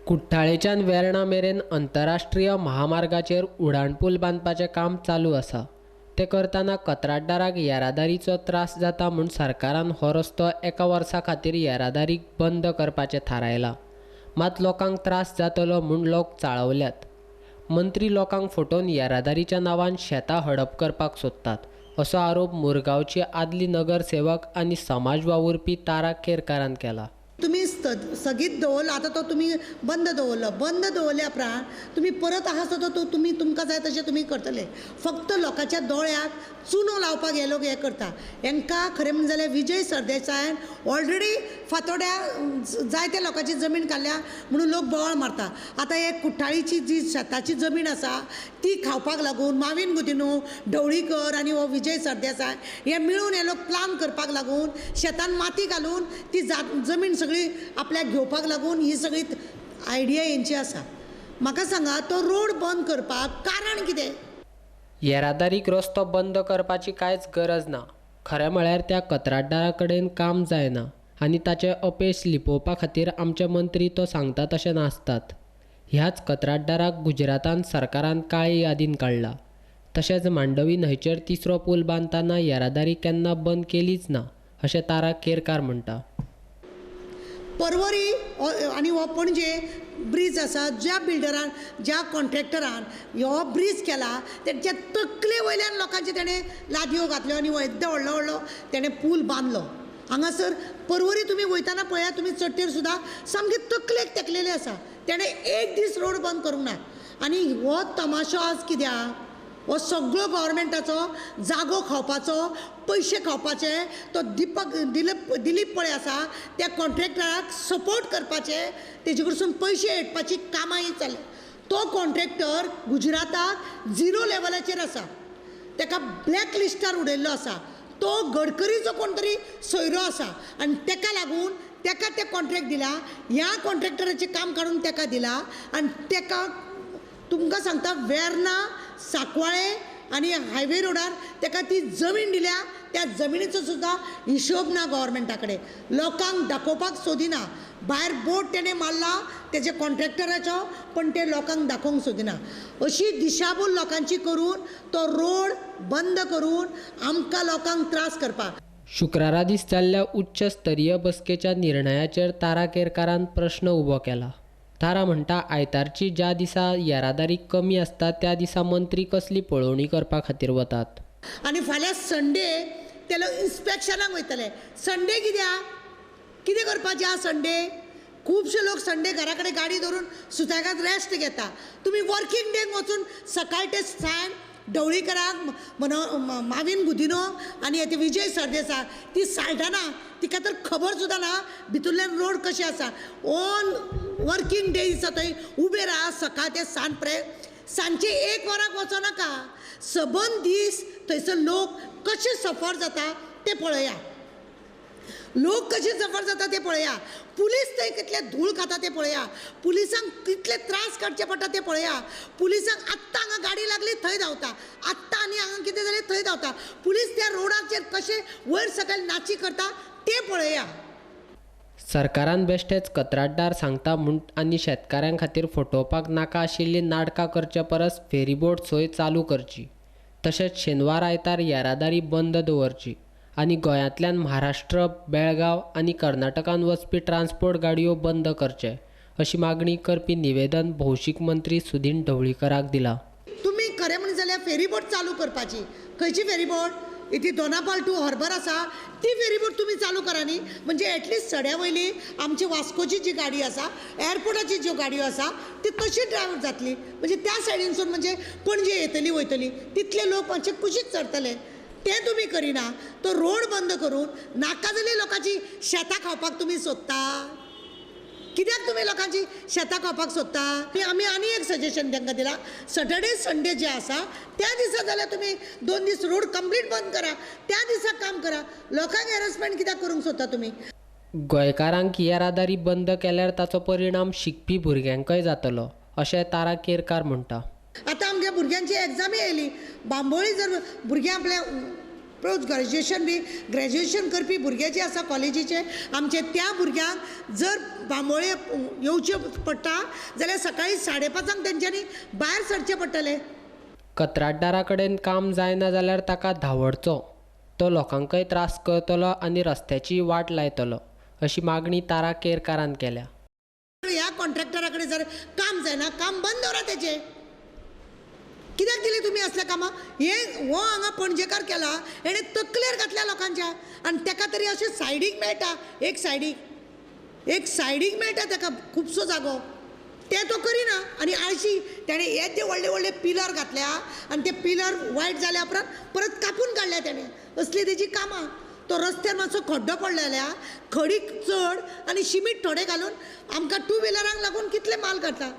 कुट्टाळेच्यान वेर्णा मेरेन अंतरराष्ट्रीय महामार्गाचेर उडाणपूल बांदपाचें काम चालू आसा। ते करतना कंत्राटदाराक येरादारीचो त्रास जाता म्हूण सरकारान हो रस्तो एका वर्सा खातीर येरादारीक बंद करपाचें थारायलां। मात लोकांक त्रास जातलो म्हूण लोक चाळवल्यात। मंत्री लोकांक फटोवन येरादारीच्या नांवान शेतां हडप करपाक सोदतात असो आरोप मुरगांवची आदली नगरसेवक आनी समाज वावुरपी तारा केरकारान केला। तुम्ही स्थगीत दवरलो, आता तो तुम्ही बंद दवरल्या उपरांत तुम्ही परत आहा सो तो तुम्ही तुमकां जाय तशें तुम्ही करतले। फक्त लोकांच्या दोळ्याक चुनो लावपाक हे लोक हें करता। हांकां खरें म्हणजे जाल्यार विजय सरदेसायान ऑलरेडी फातोड्या जायत्या लोकांची जमीन काडल्या म्हणून लोक बोवाळ मारता। आतां हे कुट्टाळीची जी शेताची जमीन आसा ती खावपाक लागून माविन गुदिनो, ढवळीकर आनी हो विजय सरदेसाय हे मिळून हे लोक प्लान करपाक लागून शेतान माती घालून ती जमीन सगळी आपल्याक घेवपाक लागून ही सगळी आयडिया यांची आसा। म्हाका सांगा, तो रोड बंद करपाक कारण कितें? येरादारीक रस्तो बंद करपाची कांयच गरज ना। खरें म्हळ्यार त्या कंत्राटदारा कडेन काम जायना आनी ताचें अपेस लिपोवपा खातीर आमचे मंत्री तो सांगता तशें नासतात। ह्याच कंत्राटदाराक गुजरातान सरकारान काळी यादीन काडला। तशेंच मांडवी न्हंयचेर तिसरो पूल बांदतना येरादारी केन्ना बंद केलीच ना अशें तारा केरकार म्हणटा। परवरी आनी हो पणजे ब्रीज आसा, ज्या बिल्डरान ज्या कॉन्ट्रॅक्टरान हो ब्रीज केला तेच्या तकले वयल्यान लोकांचे तेणें लादयो घातल्यो आनी येद्दो व्हडलो व्हडलो तेणें पूल बांदलो। हांगासर परवरी तुमी वयताना पळयात, तुमी चडटेर सुद्दां सामके तकलेक तेकलेले आसा। तेणें एक दीस रोड बंद करूंक ना। आनी हो तमाशो आज कित्याक? हो सगळो गव्हर्मेंटाचो जागो खावपाचो, पयशे खावपाचे। तो दिलीप पळय आसा त्या कॉन्ट्रॅक्टराक सपोर्ट करपाचे, तेजे कडसून पयशे हेटपाची कामां ही चालल्या। तो कॉन्ट्रॅक्टर गुजराताक 0 लेवलाचेर आसा, तेका ब्लॅक लिस्टार उडयल्लो आसा। तो गडकरीचो कोण तरी सोयरो आसा आनी तेका लागून तेका ते कॉन्ट्रॅक्ट दिला। ह्या कॉन्ट्रॅक्टराचें काम काडून तेका दिला आनी तेका तुमकां सांगता वेर्ना सांकवाळे आनी हायवे रोडार तेका ती जमीन दिल्या। त्या जमिनीचो सुद्दां हिशोब ना गव्हर्मेंटा कडेन। लोकांक दाखोवपाक सोदिना। भायर बोर्ड तेणें मारला तेजे कॉन्ट्रॅक्टराचो, पण ते लोकांक दाखोवंक सोदिना। अशी दिशाभूल लोकांची करून तो रोड बंद करून आमकां लोकांक त्रास करपाक। शुक्रारा दीस जाल्ल्या उच्च स्तरीय बसकेच्या निर्णयाचेर तारा केरकारान प्रश्न उबो केला। तारा म्हणटा, आयतारची ज्या दिसा येरादारी कमी आसता त्या दिसा मंत्री कसली पळोवणी करपा खातीर वतात। आनी फाल्यां संडे ते लोक इन्स्पेक्शनाक वयतले। संडे कितें करपाचें हा संडे? खुबशे लोक संडे घरा कडेन गाडी धरून सुसेगाद रेस्ट घेता। तुमी वर्किंग डेक वचून सकाळ ते सांज ढवळीकराक माविन गुदिनो आनी ते विजय सरदेसाय ती सायडना, तिका तर खबर सुद्दां ना भितरल्यान रोड कशें आसा। ऑन वर्किंग डे दिसा थंय उबे राहा सकाळ ते सांज पर्यंत। सांजचे 1 वराक वचो नाका। सबंद दीस थंयसर लोक कशे सफर जाता ते पळया। लोक कशे सफर जाता ते पळया। पुलीस थंय कितले धूळ खाता ते पळया। पुलिसांक कितले त्रास काडचे पडटा ते पळया। पुलिसांक आत्तां हांगा गाडी लागली थंय धांवता, आत्तां आनी हांगा कितें जालें थंय धांवता। पुलीस त्या रोडाचेर कशे वयर सकयल नाची करता ते पळया। सरकारान बेश्टेच कंत्राटदार सांगता म्हूण आनी शेतकाऱ्यां खातीर फटोवपाक नाका आशिल्ली नाटकां करचे परस फेरीबोट सोय चालू करची। तशेंच शेनवार आयतार येरादारी बंद दवरची आनी गोंयांतल्यान महाराष्ट्र, बेळगांव आनी कर्नाटकान वचपी ट्रान्सपोर्ट गाडयो बंद करचे अशी मागणी करपी निवेदन भौशीक मंत्री सुदीन ढवळीकराक दिला। तुमी खरें म्हणलें जाल्यार फेरीबोट चालू करपाची। खंयची फेरीबोट? इथे दोनापावल टू हार्बर आसा ती फेरीबोट तुम्ही चालू करा न्ही। म्हणजे एटलिस्ट सड्या वयली आमची वास्कोची जी गाडी आसा, एअरपोर्टाची ज्यो गाडयो आसा ती तशी ड्रायव्ह जातली। म्हणजे त्या सायडीनसून म्हणजे पणजे येतली वयतली तितले लोक मातशे कुशीक चडटले। ते तुम्ही करिना। तो रोड बंद करून नाका जाली लोकांची शेतां खावपाक तुम्ही सोदता। कित्याक तुम्ही लोकांची शेतां खावपाक सोदता? आमी आनी एक सजेशन तांकां दिलां, सॅटर्डे संडे जे आसा त्या दिसा जाल्यार तुमी 2 दीस रोड कंप्लीट बंद करा, त्या दिसा काम करा। लोकांक हॅरसमेंट कित्याक करूंक सोदता तुमी? गोंयकारांक येरादारी बंद केल्यार ताचो परिणाम शिकपी भुरग्यांकय जातलो अशें तारा केरकार म्हणटा। आतां आमच्या भुरग्यांची एग्जामी येयली। बांबोळी जर भुरग्यां आपल्या पोस्ट ग्रॅज्युएशन करपी भुरगे जे आसा कॉलेजीचे आमचे, त्या भुरग्यांक जर बांबोळे येवचें पडटा जाल्यार सकाळीं 5:30 तेंच्यांनी भायर सरचें पडटलें. कंत्राटदारा कडेन काम जायना जाल्यार ताका धांवडचो, तो लोकांकय त्रास करतलो आनी रस्त्याची वाट लायतलो अशी मागणी तारा केरकारान केल्या. ह्या कॉन्ट्रॅक्टरा कडेन जर काम जायना, काम बंद दवरा तेजें. कित्याक दिले तुमी असल्या कामां? हो हांगा पणजेकार केला, हेणें तकलेर घातल्या लोकांच्या, आनी ताका तरी अशें सायडीक मेळटा, एक सायडीक मेळटा ताका खुबसो जागो, ते तो करिना. आनी आळशी ताणें हे जे व्हडले व्हडले पिलर घातल्या आनी ते पिलर वायट जाल्या उपरांत परत कापून काडल्या ताणें. असली तेजी कामां. तो रस्त्यार मातसो खड्डो पडलेल्या खडीक चड आनी शिमीट थोडे घालून आमकां 2 व्हिलरांक लागून कितले माल काडटा.